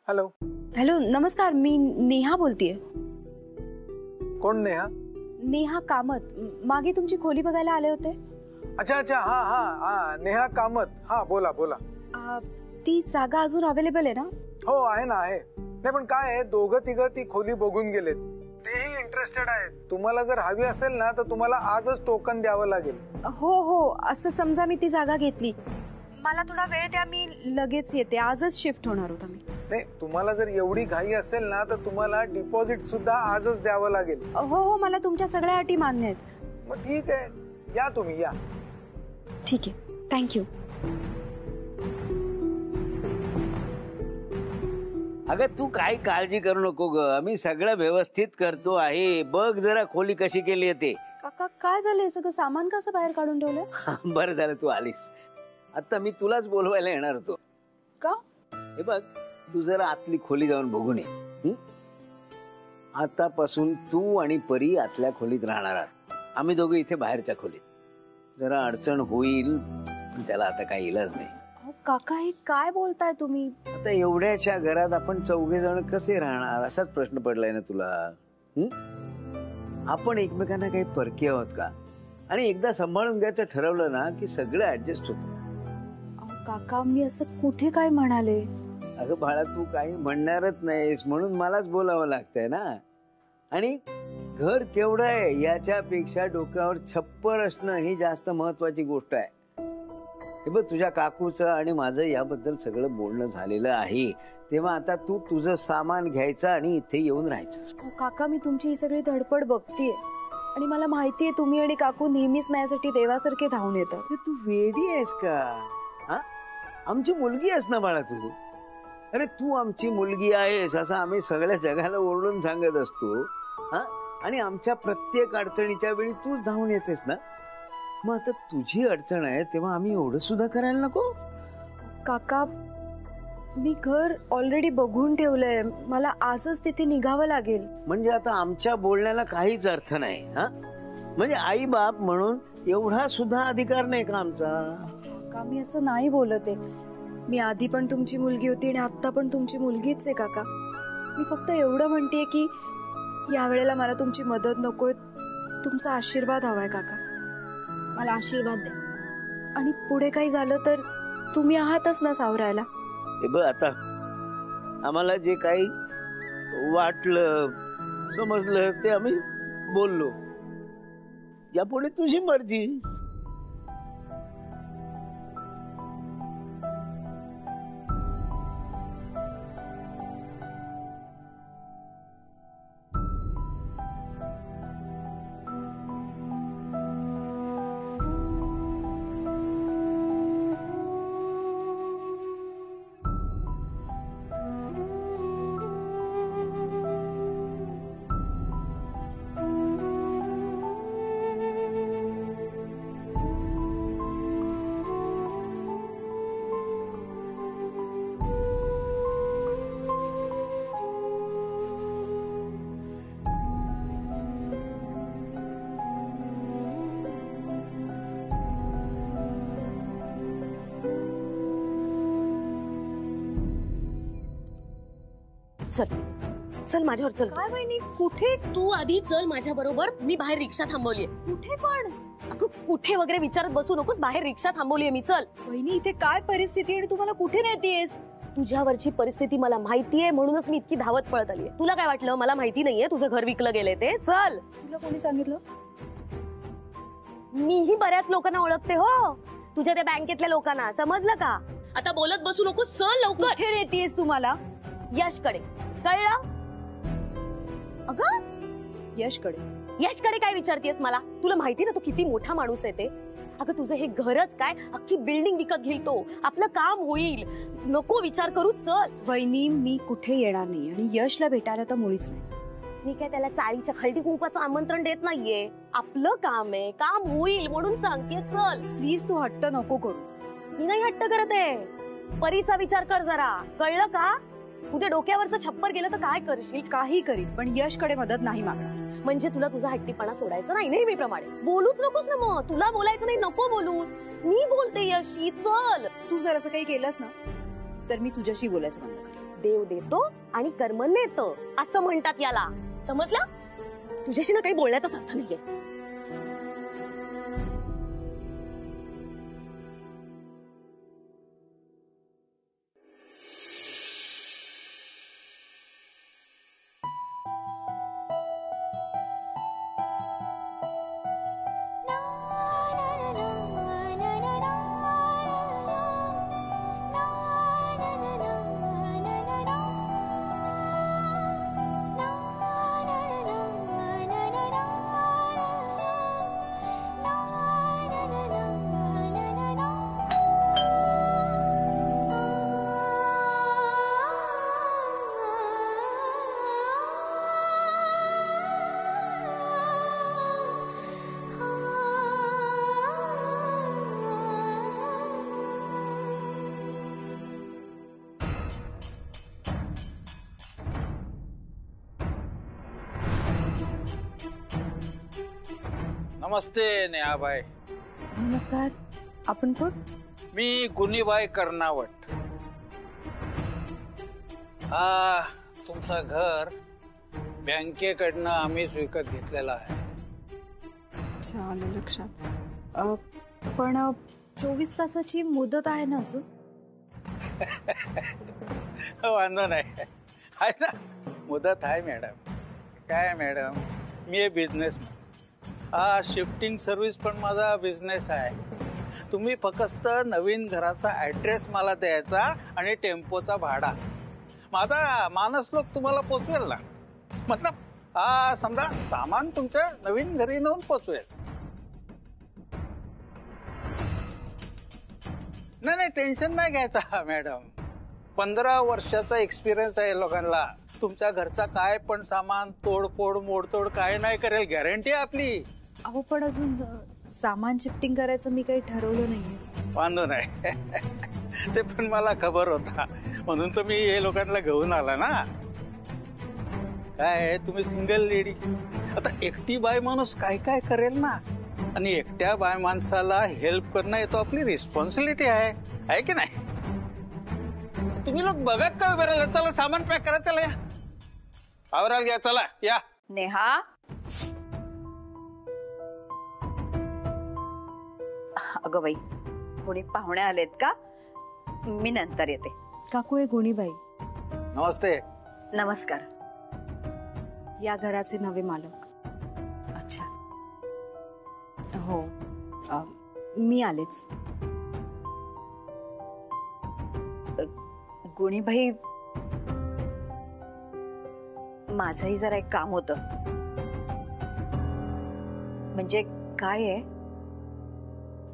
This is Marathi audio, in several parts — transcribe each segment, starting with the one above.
हॅलो हॅलो नमस्कार, मी नेहा बोलतेय. कोण नेहा? नेहा कामत. मागे तुमची खोली बघायला आले होते. अच्छा अच्छा, हा हा हा, नेहा कामत. हा बोला बोला. ती जागा अजून अवेलेबल आहे ना? हो आहे ना, आहे. नाही पण काय आहे, दोघं तिघं ती खोली बघून गेलेत. तेही इंटरेस्टेड आहेत. तुम्हाला जर हवी असेल ना तर तुम्हाला आजच टोकन द्यावं लागेल. हो हो, असं समजा मी ती जागा घेतली, मला थोडा वेळ द्या, मी लगेच येते. आजच शिफ्ट होणार होता मी. नाही, तुम्हाला जर एवढी घाई असेल ना तर तुम्हाला डिपॉझिट सुद्धा आजच द्यावं लागेल. हो हो, मला तुमच्या सगळ्या अटी मान्य आहेत. मग ठीक आहे, या तुम्ही या. ठीक आहे, थँक्यू. अगं तू काही काळजी करू नको ग, मी सगळं व्यवस्थित करतो आहे. बघ जरा खोली कशी केली आहे ते. काका काय झालंय, सगळं सामान कसं बाहेर काढून ठेवलंय? बरं झालं तू आलीस. आता मी तुलाच बोलवायला येणार होतो. का? हे बघ, तू जरा आतली खोली जाऊन बघून ये. आतापासून तू आणि परी आतल्या खोलीत राहणार आहात, आम्ही दोघे इथे बाहेरच्या खोलीत. जरा अडचण होईल पण त्याला आता काही इलाज नाही. काका हे काय बोलताय तुम्ही? आता एवढ्याच्या घरात आपण चौघे जण कसे राहणार, असाच प्रश्न पडलाय ना तुला? आपण एकमेकांना काही परके आहोत का? आणि एकदा सांभाळून घ्यायचं ठरवलं ना की सगळं ऍडजस्ट होतं. काका मी असं कुठे काय म्हणाले? अगं बाळा, तू काही म्हणणारच नाहीस म्हणून मलाच बोलावं लागतंय ना. आणि घर केवढं आहे याच्यापेक्षा डोक्यावर छप्पर असणं ही जास्त महत्वाची गोष्ट आहे. हे बघ, तुझ्या काकूचं आणि माझं याबद्दल सगळं बोलणं झालेलं आहे. तेव्हा आता तू तुझं सामान घ्यायचं आणि इथे येऊन राहायचं. काका मी तुमची ही सगळी धडपड बघतीये आणि मला माहितीये तुम्ही आणि काकू नेहमीच माझ्यासाठी देवासारखे धावून येतात. तू वेडी आहेस का? हा, आमची मुलगी आहेस ना बाळा तू. अरे तू आमची मुलगी आहेस असं आम्ही सगळ्या जगाला ओरडून सांगत असतो. हा, आणि आमच्या प्रत्येक अडचणीच्या वेळी तूच धावून येतेस ना. मग आता तुझी अडचण आहे तेव्हा आम्ही एवढं सुद्धा करायला नको? काका मी घर ऑलरेडी बघून ठेवलंय, मला आजच तिथे निघावं लागेल. म्हणजे आता आमच्या बोलण्याला काहीच अर्थ नाही? हा, म्हणजे आई बाप म्हणून एवढा सुद्धा अधिकार नाही का आमचा? काका मी असं नाही बोलत आहे. मी आधी पण तुमची मुलगी होती आणि आता पण तुमची मुलगीच आहे काका. मी फक्त एवढं म्हणतेय की या वेळेला मला तुमची मदत नकोय, तुमचा आशीर्वाद हवाय काका. मला आशीर्वाद द्या आणि पुढे काही झालं तर तुम्ही आहातच ना सावरायला. हे बघ, आता आम्हाला जे काही वाटलं समजलं ते आम्ही बोललो. यापुढे तुझी मर्जी. चल चल माझ्यावर चल. काय वहिनी, कुठे? तू आधी चल माझ्या बरोबर. मी बाहेर रिक्षा थांबवलीये. कुठे पण? अगं कुठे वगैरे विचारत बसू नकोस, बाहेर रिक्षा थांबवलीये मी. चल. वहिनी इथे काय परिस्थिती आणि तुम्हाला कुठे नेतेस? तुझ्यावरची परिस्थिती मला माहितीये म्हणूनच मी इतकी धावत पळत आलीये. तुला काय वाटलं मला माहिती नाहीये तुझं घर विकलं गेलंय ते? चल. तुला कोणी सांगितलं? मीही बऱ्याच लोकांना ओळखते हो, तुझ्या त्या बँकेतल्या लोकांना. समजलं का? आता बोलत बसू नकोस, चल लवकर. कुठे नेतेस तुम्हाला? यशकडे. कळलं? अगं यशकडे? यशकडे काय विचारतेस मला? तुला माहिती ना तो किती मोठा माणूस आहे ते. अगं तुझं हे घरच काय, अख्खी बिल्डिंग विकत घेईल तो. आपलं काम होईल, नको विचार करू. चल. वहिनी मी कुठे येणार नाही आणि यशला भेटायला तर मुळीच नाही. मी काय त्याला चाळीच्या हळदी कुंकवाचं आमंत्रण देत नाहीये. आपलं काम आहे, काम होईल म्हणून सांगते. चल प्लीज, तू हट्ट नको करूस. मी नाही हट्ट करत आहे. परीचा विचार कर जरा, कळलं का? उद्या डोक्यावरचं छप्पर गेलं तर काय करशील? काही करीन, पण यशकडे मदत नाही मागणार. म्हणजे तुला तुझा हट्टीपणा सोडायचा नाही नेहमीप्रमाणे. बोलूच नकोस ना मग. तुला बोलायचं नाही, नको बोलूस. मी बोलते यशी. चल. तू जर असं काही केलंस ना तर मी तुझ्याशी बोलायचं बंद करेन. देव देतो आणि कर्म नेतं असं म्हणतात याला. समजलं? तुझ्याशी ना काही बोलण्याचाच अर्थ नाहीये. नमस्ते नेहाबाई. नमस्कार. आपण कोण? मी गुनीबाई कर्नावट. हा तुमचं घर बँकेकडनं आम्हीच विकत घेतलेलं आहे. अच्छा, आलं लक्षात. पण 24 तासाची मुदत आहे ना अजून? वांधो नाही आहे ना, मुदत आहे मॅडम. काय मॅडम, मी हे बिझनेस, हा शिफ्टिंग सर्व्हिस पण माझा बिझनेस आहे. तुम्ही फक्त नवीन घराचा ऍड्रेस मला द्यायचा आणि टेम्पोचा भाडा माझा मानस लोक तुम्हाला पोचवेल ना. मतलब हा समजा सामान तुमच्या नवीन घरी नेऊन पोचवेल. नाही टेन्शन नाही घ्यायचा मॅडम. 15 वर्षाचा एक्सपिरियन्स आहे लोकांना. तुमच्या घरचा काय पण सामान तोडफोड मोडतोड काय नाही करेल, गॅरंटी आहे आपली. अहो पण अजून सामान शिफ्टिंग करायचं मी काही ठरवलं नाहीये. वांधो नाही ते पण मला खबर होता, म्हणून तर मी हे लोकांना घेऊन आला ना. काय तुम्ही सिंगल लेडी, आता एकटी बाय माणूस काय काय करेल ना. आणि एकट्या बाय माणसाला हेल्प करणं हे तो आपली रिस्पॉन्सिबिलिटी आहे की नाही. तुम्ही लोक बघत का उभे राहिला. चला सामान पॅक करा, चला या आवरायला घ्या, चला या. नेहा, अगं बाई, कोणी पाहुणे आलेत का? मी नंतर येते. काकू आहे गुणीबाई. नमस्ते. नमस्कार. या घराचे नवे मालक. अच्छा. हो, मी आलेच. गुणीबाई, माझंही जरा एक काम होतं. म्हणजे काय आहे,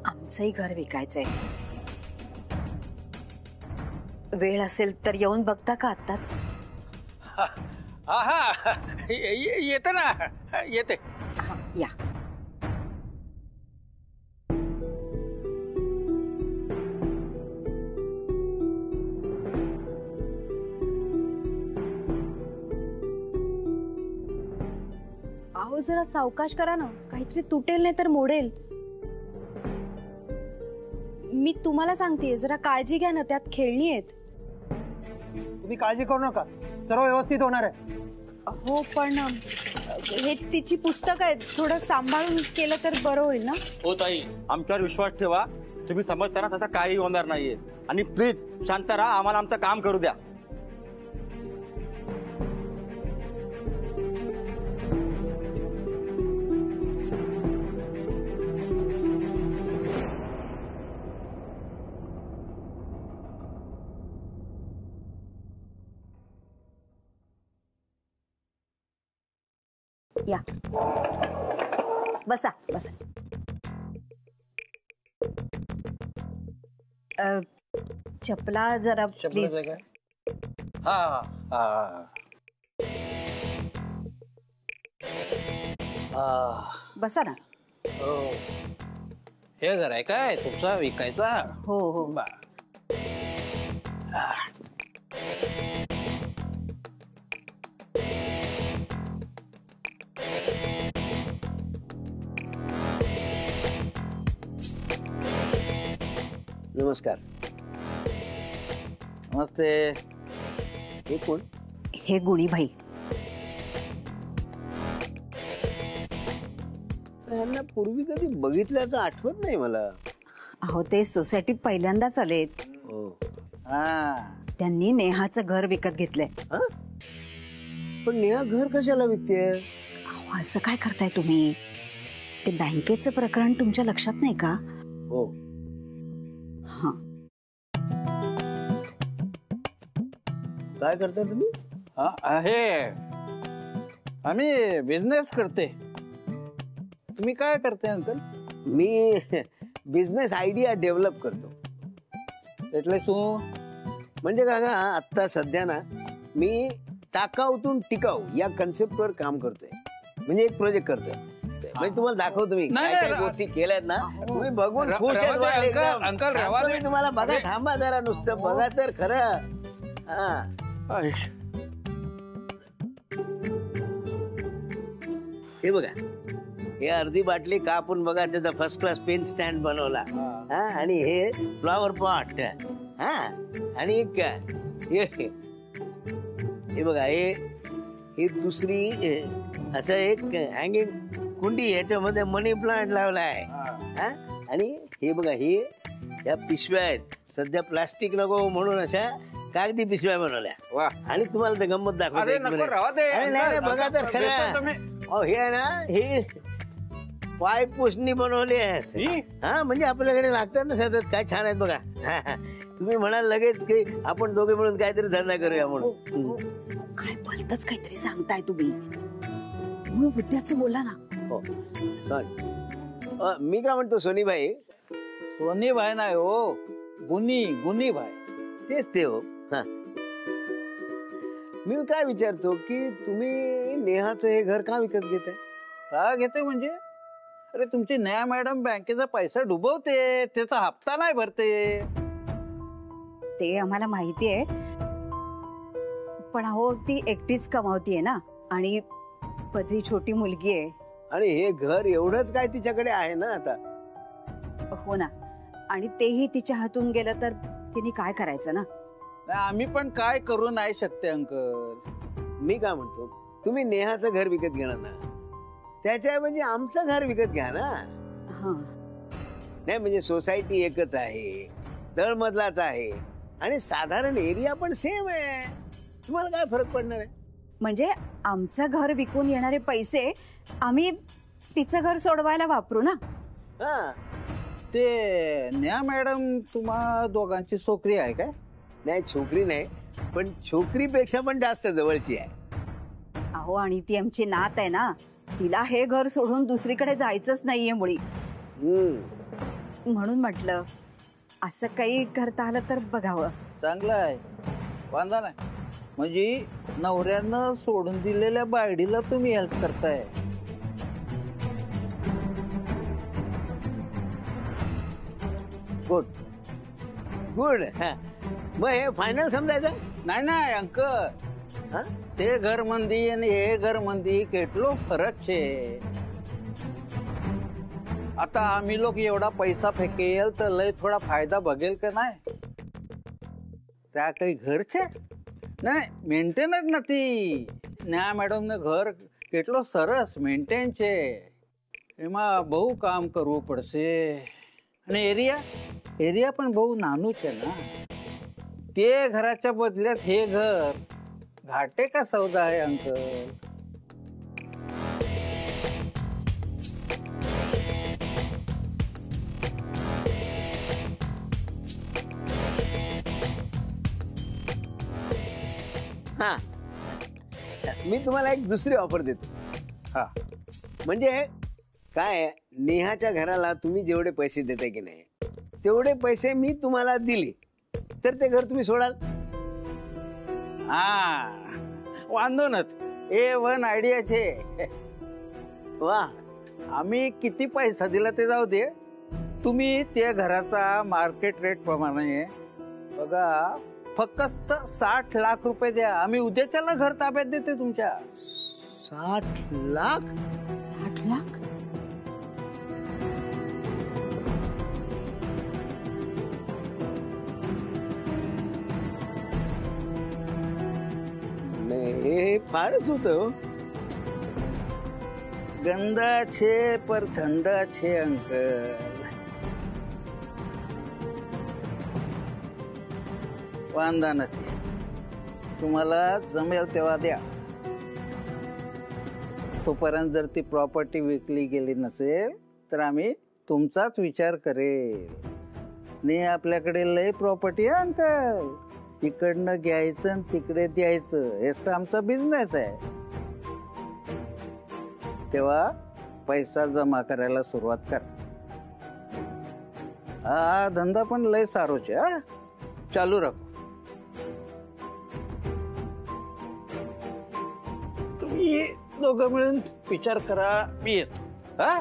आमचंही घर विकायचंय. वेळ असेल तर येऊन बघता का आत्ताच? हा येते ना, येते. या. अहो जरा सावकाश करा ना, काहीतरी तुटेल नाही तर मोडेल. मी तुम्हाला सांगतेय, जरा काळजी घ्या ना, त्यात खेळणी आहेत. तुम्ही काळजी करू नका, सर्व व्यवस्थित होणार आहे. हो पण हे तिची पुस्तक आहेत, थोडं सांभाळून केलं तर बरं होईल ना. हो ताई, आमच्यावर विश्वास ठेवा. तुम्ही समजताना तसं काही होणार नाहीये. आणि प्लीज शांत राहा, आम्हाला आमचं काम करू द्या. या, बसा बसा. चपला जरा प्लीज. हा बसा ना. हो, हे घर आहे काय तुमचा विकायचा? हो हो. नमस्कार. नमस्ते. हे कोण? हे गुणीभाई. यांना पूर्वी कधी बघितल्याचं आठवत नाही मला. अहो ते सोसायटीत पहिल्यांदाच आलेत. हो. त्यांनी नेहाचं घर विकत घेतलंय. हा? पण नेहा घर कशाला विकते? अहो असं काय करताय तुम्ही? ते बँकेचं प्रकरण तुमच्या लक्षात नाही का? हो. हा. काय करता तुम्ही? आहे आम्ही बिझनेस करते. तुम्ही काय करते अंकल? मी बिझनेस आयडिया डेव्हलप करतो. એટલે શું? म्हणजे काका आता सध्या ना मी टाकाऊतून टिकाऊ या कन्सेप्टवर काम करतोय. म्हणजे एक प्रोजेक्ट करतोय. म्हणजे तुम्हाला दाखवतो मी काय काय गोष्टी केल्यात ना. तुम्ही बघून खुश अंकल रवा दे. तुम्हाला बघा, थांबा जरा, नुसतं बघा तर खरं. हा हे बघा, हे अर्धी बाटली कापून बघा, त्याचा फर्स्ट क्लास पेन स्टँड बनवला. हा आणि हे फ्लॉवर पॉट. हा आणि हे बघा, हे दुसरी असं एक हँगिंग कुंडी, याच्यामध्ये मनी प्लांट लावलाय. हा आणि हे बघा, हे या पिशव्या आहेत. सध्या प्लास्टिक नको म्हणून अशा कागदी पिशव्या बनवल्या. आणि तुम्हाला ते गंमत दाखवतो. बघा तर खरं. हे आहे ना, हे पाय पुसणी बनवली आहेत. हा म्हणजे आपल्याकडे लागतात ना सतत. काय छान आहेत बघा. तुम्ही म्हणाल लगेच की आपण दोघे मिळून काहीतरी धंदा करूया म्हणून. काय भलतच काहीतरी सांगताय तुम्ही. मूळ बुद्ध्याचं बोला ना. हो सॉरी. मी काय म्हणतो सोनीबाई? सोनीबाई नाही हो, गुणीबाई. तेच ते हो. हा मी काय विचारतो की तुम्ही नेहाचं हे घर का विकत घेताय? का घेते म्हणजे? अरे तुमची नेहा मॅडम बँकेचा पैसा डुबवते, त्याचा हप्ता नाही भरते. ते आम्हाला माहिती आहे, पण अहो ती एकटीच कमावतीये ना, आणि पदरी छोटी मुलगी आहे. आणि हे घर एवढंच काय तिच्याकडे आहे ना आता. हो ना, आणि तेही तिच्या हातून गेलं तर तिने काय करायचं ना. आम्ही पण काय करू नाही शकते अंकल. मी काय म्हणतो, तुम्ही नेहाचं घर विकत घेणार ना, त्याच्याऐवजी आमचं घर विकत घ्या ना. नाही म्हणजे सोसायटी एकच आहे, तळमजलाच आहे, आणि साधारण एरिया पण सेम आहे. तुम्हाला काय फरक पडणार आहे? म्हणजे आमचं घर विकून येणारे पैसे आम्ही तिचं घर सोडवायला वापरू ना. ते नेहा मॅडम तुम्हा दोघांची छोकरी आहे काय? नाही छोकरी नाही, पण छोकरीपेक्षा पण जास्त जवळची आहे. अहो आणि ती आमची नात आहे ना, तिला हे घर सोडून दुसरीकडे जायचंच नाहीये मुळी. म्हणून म्हटलं असं काही करता आलं तर बघावं. चांगलं आहे, वांधा नाही. म्हणजे नवऱ्यानं सोडून दिलेल्या बायडीला तुम्ही हेल्प करताय. Good good. मग हे फायनल समजायचं? नाही अंकल, ते घर मंदी आणि हे घर मंदी केटलो फरक छे. आता आम्ही लोक एवढा पैसा फेकेल तर लय थोडा फायदा बघेल का नाही? त्या काही घर छे नाही, मेंटेनच નથી. न्या મેડમ ને ઘર કેટલો સરસ મેન્ટેન છે, એમાં બહુ કામ કરવું પડશે. અને એરિયા પણ બહુ નાનું છે ના. તે ઘરાच्या बदल्यात हे घर घाटे का सौदा आहे अंकल. हा मी तुम्हाला एक दुसरी ऑफर देतो. हा म्हणजे काय, नेहाच्या घराला तुम्ही जेवढे पैसे देताय की नाही, तेवढे पैसे मी तुम्हाला दिले तर ते घर तुम्ही सोडाल? हा वांधो નથી. A1 आयडिया છે. वा. आम्ही किती पैसा दिला ते जाऊ दे, तुम्ही त्या घराचा मार्केट रेट प्रमाणे बघा फक्त 60 लाख रुपये द्या. आम्ही उद्याच्याला घर ताब्यात देते तुमच्या. 60 लाख? 60 लाख? फारच होतं. गंदा छे पर धंदा छे अंकल. वांदा नाही, तुम्हाला जमेल तेव्हा द्या. तोपर्यंत जर ती प्रॉपर्टी विकली गेली नसेल तर आम्ही तुमचाच विचार करेल. नाही, आपल्याकडे लय प्रॉपर्टी आहे अंकल. इकडनं घ्यायचं आणि तिकडे द्यायचं, हेच तर आमचा बिझनेस आहे. तेव्हा पैसा जमा करायला सुरुवात कर. हा धंदा पण लय सारोच आहे, चालू राखो. तुम्ही दोघं मिळून विचार करा, मी येतो. हा,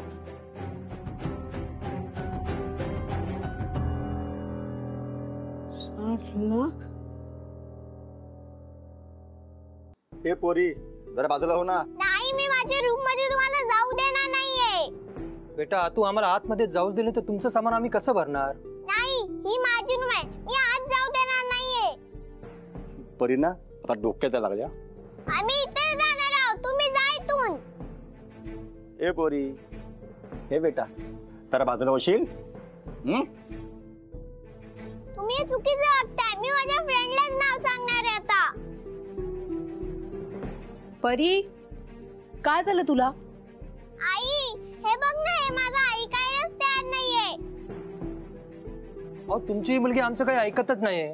60 लाख. हे पोरी जरा बाजूला हो ना. नाही, मी माझ्या रूम मध्ये तुम्हाला जाऊ देणार नाहीये. बेटा तू आम्हाला आतमध्ये जाऊच दिले तर तुमचं सामान आम्ही कसं भरणार? नाही, ही माझी रूम आहे, मी आत जाऊ देणार नाहीये. परी ना आता डोक्यात लागल्या. आम्ही इथेच राहणार आहोत, तुम्ही जा इथून. ए पोरी, हे बेटा जरा बाजूला होशील? तुम्ही हे चुकीचं वागताय. मी माझ्या फ्रेंडलाच नाव सांगणार आहे आता. परी, काय झालं तुला? आई, हे बघ ना, हे माझं ऐकायलाच तयार नाहीये. अहो तुमची मुलगी आमचं काही ऐकतच नाहीये.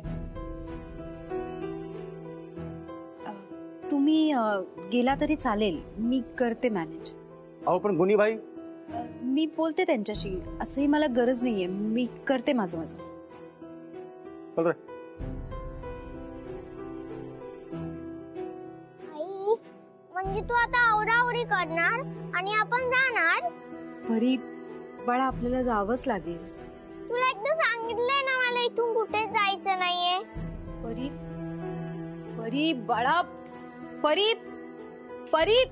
तुम्ही गेला तरी चालेल, मी करते मॅनेज. अहो पण गुनी भाई, मी बोलते त्यांच्याशी, असंही मला गरज नाहीये. मी करते माझं. चल रे. आई, म्हणजे तू आता आवराआवरी करणार आणि आपण जाणार? परी बाळा, आपल्याला जावंच लागेल. तुला एकदा सांगितलंय ना मला इथून कुठे जायचं नाहीये. परी, परी बाळा, परी, परी,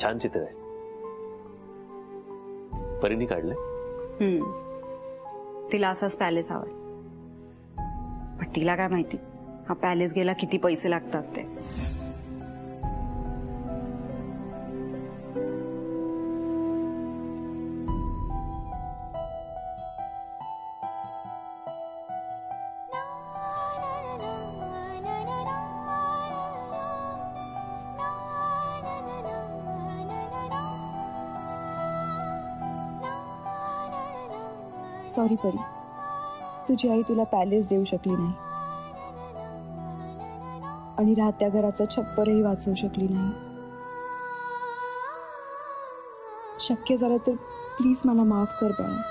छान चित्र आहे. परीने काढलंय. तिला असाच पॅलेस हवाय. पण तिला काय माहिती हा पॅलेस गेला किती पैसे लागतात ते. सॉरी परी, तुझी आई तुला पॅलेस देऊ शकली नाही आणि राहत्या घराचा छप्परही वाचवू शकली नाही. शक्य झालं तर प्लीज मला माफ कर बाळा.